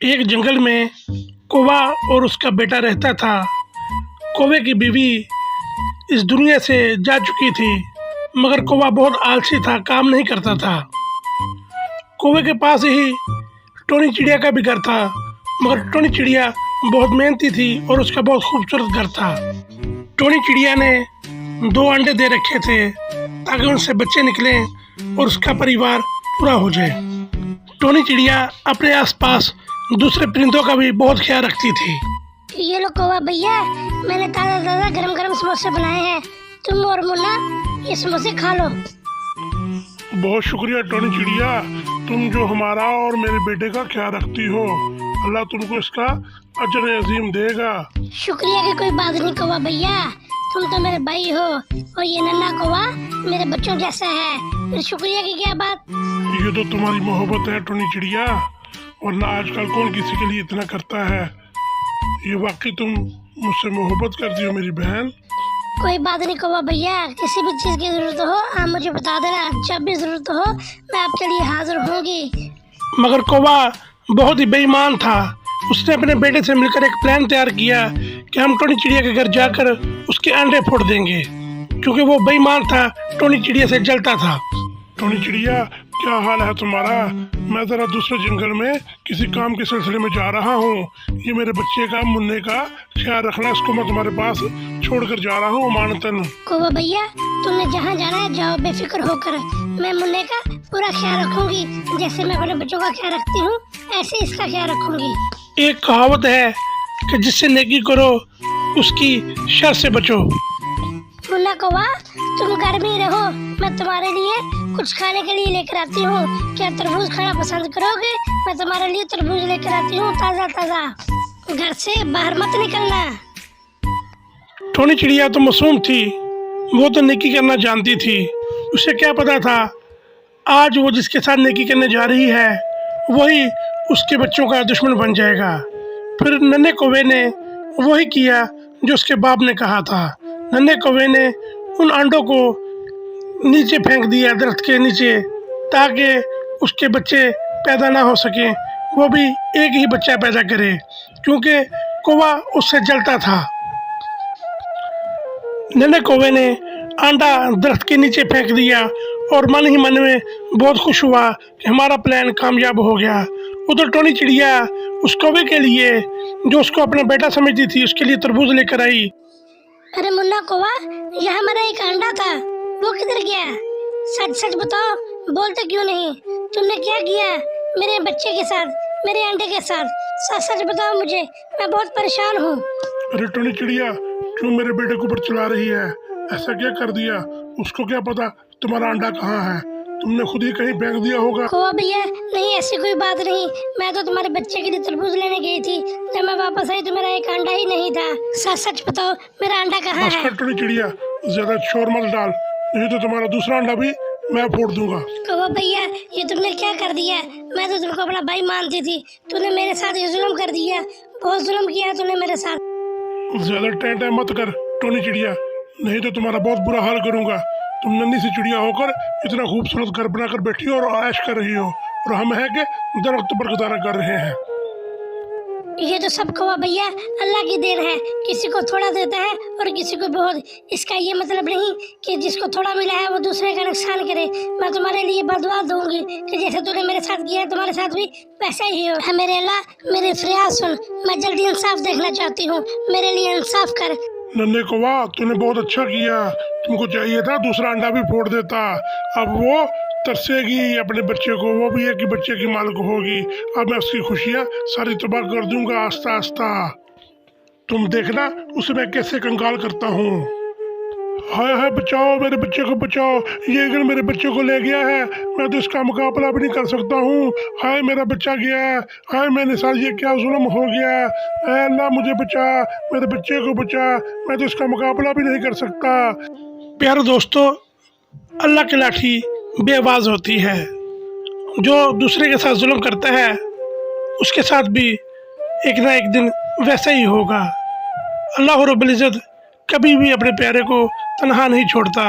एक जंगल में कौवा और उसका बेटा रहता था। कौवे की बीवी इस दुनिया से जा चुकी थी, मगर कौवा बहुत आलसी था, काम नहीं करता था। कौवे के पास ही टोनी चिड़िया का भी घर था, मगर टोनी चिड़िया बहुत मेहनती थी और उसका बहुत खूबसूरत घर था। टोनी चिड़िया ने 2 अंडे दे रखे थे ताकि उनसे बच्चे निकलें और उसका परिवार पूरा हो जाए। टोनी चिड़िया अपने आसपास दूसरे परिंदों का भी बहुत ख्याल रखती थी। ये लो कौवा भैया, मैंने ताज़ा ताज़ा गरम गरम समोसे बनाए हैं, तुम और मुन्ना ये समोसे खा लो। बहुत शुक्रिया टोनी चिड़िया, तुम जो हमारा और मेरे बेटे का ख्याल रखती हो। अल्लाह तुमको इसका अजर अजीम देगा। शुक्रिया की कोई बात नहीं कौवा भैया, तुम तो मेरे भाई हो और ये नन्हा कौवा मेरे बच्चों जैसा है, फिर शुक्रिया की क्या बात। ये तो तुम्हारी मोहब्बत है टोनी चिड़िया, वरना आजकल कौन किसी के लिए इतना करता है। ये वाकई तुम मुझसे मोहब्बत करती हो मेरी बहन। कोई बात नहीं कौवा भैया, किसी भी चीज़ की जरूरत हो आप मुझे बता देना, जब भी जरूरत हो मैं आपके लिए हाजिर होंगी। मगर कौवा बहुत ही बेईमान था। उसने अपने बेटे से मिलकर एक प्लान तैयार किया कि हम टोनी चिड़िया के घर जाकर उसके अंडे फोड़ देंगे, क्योंकि वो बेईमान था, टोनी चिड़िया से जलता था। टोनी चिड़िया, क्या हाल है तुम्हारा? मैं ज़रा दूसरे जंगल में किसी काम के सिलसिले में जा रहा हूँ। ये मेरे बच्चे का, मुन्ने का ख्याल रखना, इसको मैं तुम्हारे पास छोड़कर जा रहा हूँ अमानतन। कौवा भैया, तुमने जहाँ जाना है जाओ बेफिक्र होकर, मैं मुन्ने का पूरा ख्याल रखूंगी। जैसे मैं अपने बच्चों का ख्याल रखती हूँ ऐसे इसका ख्याल रखूंगी। एक कहावत है कि जिससे नेकी करो उसकी शर से बचो। मुन्ना कौवा, तुम घर में ही रहो, मैं तुम्हारे लिए कुछ खाने के लिए लेकर आती हूँ। क्या तरबूज खाना पसंद करोगे? मैं तुम्हारे लिए तरबूज लेकर आती हूँ ताज़ा ताज़ा। घर से बाहर मत निकलना। टोनी चिड़िया तो मासूम थी, वो तो नेकी करना जानती थी। उसे क्या पता था आज वो जिसके साथ नेकी करने जा रही है वही उसके बच्चों का दुश्मन बन जाएगा। फिर नन्हे कौवे ने वही किया जो उसके बाप ने कहा था। नन्हे कौवे ने उन अंडों को नीचे फेंक दिया, दरख्त के नीचे, ताकि उसके बच्चे पैदा ना हो सकें। वो भी एक ही बच्चा पैदा करे, क्योंकि कौवा उससे जलता था। नन्हे कौवे ने अंडा दरख्त के नीचे फेंक दिया और मन ही मन में बहुत खुश हुआ कि हमारा प्लान कामयाब हो गया। उधर टोनी चिड़िया उस कौवे के लिए, जो उसको अपना बेटा समझती थी, उसके लिए तरबूज लेकर आई। अरे मुन्ना कौवा, यह हमारा एक अंडा था, वो किधर गया? सच सच बताओ, बोलते क्यों नहीं? तुमने क्या किया मेरे बच्चे के साथ, मेरे अंडे के साथ? सच सच बताओ मुझे, मैं बहुत परेशान हूँ। अरे टोनी चिड़िया, क्यों मेरे बेटे को ऊपर चला रही है? ऐसा क्या कर दिया? उसको क्या पता तुम्हारा अंडा कहाँ है? तुमने खुद ही कहीं फेंक दिया होगा। कौवा भैया, नहीं ऐसी कोई बात नहीं, मैं तो तुम्हारे बच्चे के लिए तरबूज लेने गई थी। जब मैं वापस आई तो मेरा एक अंडा ही नहीं था। सच सच बताओ मेरा अंडा कहाँ है? टोनी चिड़िया, ज्यादा शोर मत डाल, नहीं तो तुम्हारा दूसरा अंडा भी मैं फोड़ दूंगा। कौवा भैया, ये तुमने क्या कर दिया? मैं तो तुमको अपना भाई मानती थी, तूने मेरे साथ ये जुल्म कर दिया, बहुत जुल्म किया तूने मेरे साथ। ज्यादा टाइम मत कर टोनी चिड़िया, नहीं तो तुम्हारा बहुत बुरा हाल करूंगा। तुम नन्ही सी चिड़िया होकर इतना खूबसूरत घर बनाकर बैठी हो और ऐश कर रही हो, और हम है कि दरख्त पर गुजारा कर रहे हैं। ये तो सब कौवा भैया अल्लाह की देन है, किसी को थोड़ा देता है और किसी को बहुत। इसका ये मतलब नहीं कि जिसको थोड़ा मिला है वो दूसरे का नुकसान करे। मैं तुम्हारे लिए बदुआ दूंगी कि जैसे तूने मेरे साथ किया है तुम्हारे साथ भी वैसा ही हो। है मेरे अल्लाह, मेरे फरियाद सुन, मैं जल्दी इंसाफ देखना चाहती हूँ, मेरे लिए इंसाफ कर। नन्हे कौवा, तूने बहुत अच्छा किया, तुमको चाहिए था दूसरा अंडा भी फोड़ देता। अब वो तरसेगी अपने बच्चे को, वो भी एक ही बच्चे की मालिक होगी। अब मैं उसकी खुशियाँ सारी तबाह कर दूंगा आस्ता आस्ता। तुम देखना उसे मैं कैसे कंगाल करता हूँ। हाय हाय, बचाओ मेरे बच्चे को, बचाओ, ये अगर मेरे बच्चे को ले गया है, मैं तो इसका मुकाबला भी नहीं कर सकता हूँ। हाय मेरा बच्चा गया, हाय मेरे साथ ये क्या जुल्म हो गया। ऐ अल्लाह मुझे बचा, मेरे बच्चे को बचा, मैं तो इसका मुकाबला भी नहीं कर सकता। प्यारे दोस्तों, अल्लाह की लाठी बेआवाज़ होती है। जो दूसरे के साथ जुल्म करता है उसके साथ भी एक ना एक दिन वैसा ही होगा। अल्लाह रब्बुल इज़्ज़त कभी भी अपने प्यारे को तन्हा नहीं छोड़ता।